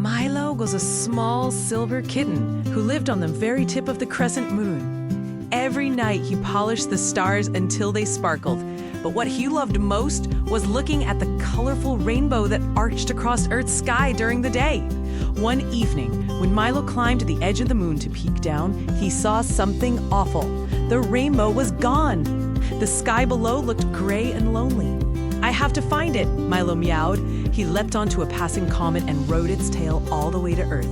Milo was a small silver kitten who lived on the very tip of the crescent moon. Every night he polished the stars until they sparkled, but what he loved most was looking at the colorful rainbow that arched across Earth's sky during the day. One evening, when Milo climbed to the edge of the moon to peek down, he saw something awful. The rainbow was gone. The sky below looked gray and lonely. "I have to find it," Milo meowed. He leapt onto a passing comet and rode its tail all the way to Earth.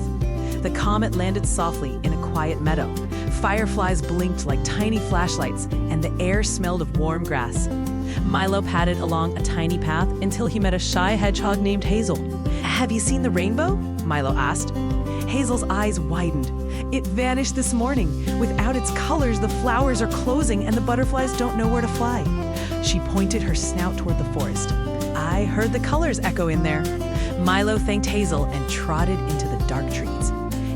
The comet landed softly in a quiet meadow. Fireflies blinked like tiny flashlights, and the air smelled of warm grass. Milo padded along a tiny path until he met a shy hedgehog named Hazel. "Have you seen the rainbow?" Milo asked. Hazel's eyes widened. "It vanished this morning. Without its colors, the flowers are closing and the butterflies don't know where to fly." She pointed her snout toward the forest. "I heard the colors echo in there." Milo thanked Hazel and trotted into the dark trees.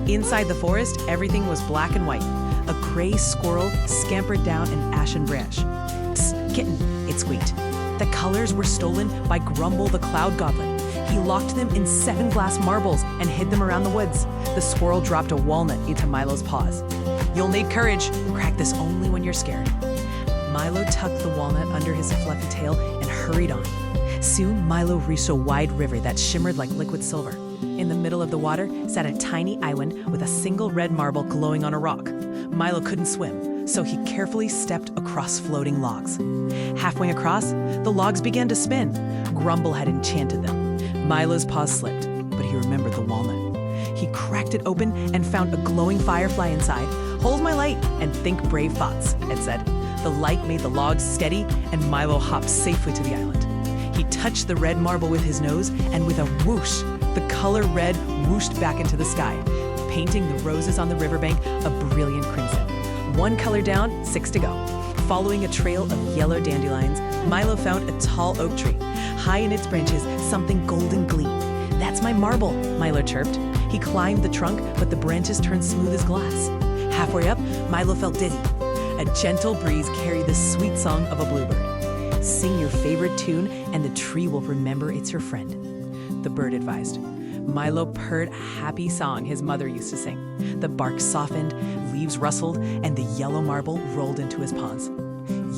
Inside the forest, everything was black and white. A gray squirrel scampered down an ashen branch. "Psst, kitten," it squeaked. "The colors were stolen by Grumble the Cloud Goblin. He locked them in 7 glass marbles and hid them around the woods." The squirrel dropped a walnut into Milo's paws. "You'll need courage. Crack this only when you're scared." Milo tucked the walnut under his fluffy tail and hurried on. Soon, Milo reached a wide river that shimmered like liquid silver. In the middle of the water sat a tiny island with a single red marble glowing on a rock. Milo couldn't swim, so he carefully stepped across floating logs. Halfway across, the logs began to spin. Grumble had enchanted them. Milo's paws slipped, but he remembered the walnut. He cracked it open and found a glowing firefly inside. "Hold my light and think brave thoughts," it said. The light made the logs steady, and Milo hopped safely to the island. He touched the red marble with his nose, and with a whoosh, the color red whooshed back into the sky, painting the roses on the riverbank a brilliant crimson. 1 color down, 6 to go. Following a trail of yellow dandelions, Milo found a tall oak tree. High in its branches, something golden gleamed. "That's my marble," Milo chirped. He climbed the trunk, but the branches turned smooth as glass. Halfway up, Milo felt dizzy. A gentle breeze carried the sweet song of a bluebird. "Sing your favorite tune, and the tree will remember it's your friend," the bird advised. Milo purred a happy song his mother used to sing. The bark softened, leaves rustled, and the yellow marble rolled into his palms.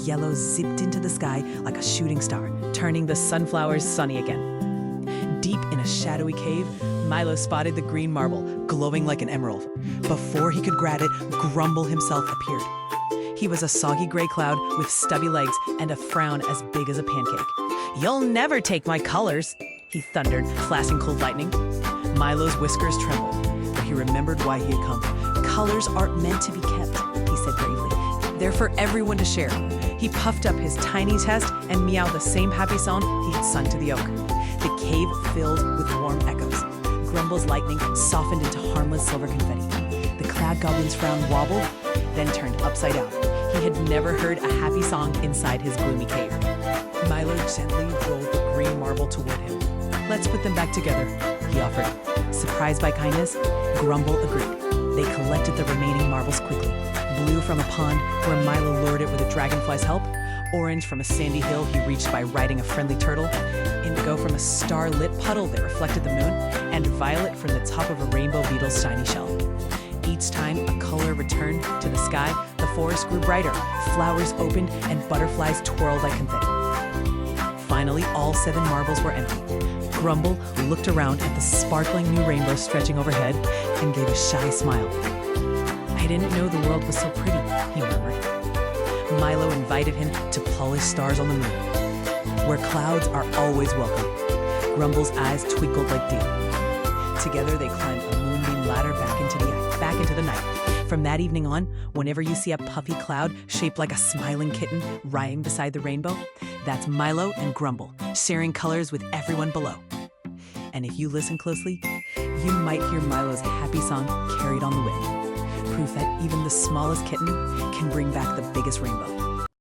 Yellow zipped into the sky like a shooting star, turning the sunflowers sunny again. Deep in a shadowy cave, Milo spotted the green marble, glowing like an emerald. Before he could grab it, Grumble himself appeared. He was a soggy gray cloud with stubby legs and a frown as big as a pancake. "You'll never take my colors," he thundered, flashing cold lightning. Milo's whiskers trembled, but he remembered why he had come. "Colors aren't meant to be kept," he said bravely. "They're for everyone to share." He puffed up his tiny chest and meowed the same happy song he had sung to the oak. The cave filled with warm echoes. Grumble's lightning softened into harmless silver confetti. The cloud goblin's frown wobbled, then turned upside down. He had never heard a happy song inside his gloomy cave. Milo gently rolled the green marble toward him. "Let's put them back together," he offered. Surprised by kindness, Grumble agreed. They collected the remaining marbles quickly. Blue from a pond where Milo lured it with a dragonfly's help, orange from a sandy hill he reached by riding a friendly turtle, indigo from a star-lit puddle that reflected the moon, and violet from the top of a rainbow beetle's shiny shell. Each time a color returned to the sky, the forest grew brighter, flowers opened, and butterflies twirled like confetti. Finally, all 7 marbles were empty. Grumble looked around at the sparkling new rainbow stretching overhead and gave a shy smile. "I didn't know the world was so pretty," he murmured. Milo invited him to polish stars on the moon, where clouds are always welcome. Grumble's eyes twinkled like dew. Together they climbed a moonbeam ladder back into the night. From that evening on, whenever you see a puffy cloud shaped like a smiling kitten riding beside the rainbow, that's Milo and Grumble, sharing colors with everyone below. And if you listen closely, you might hear Milo's happy song carried on the wind, proof that even the smallest kitten can bring back the biggest rainbow.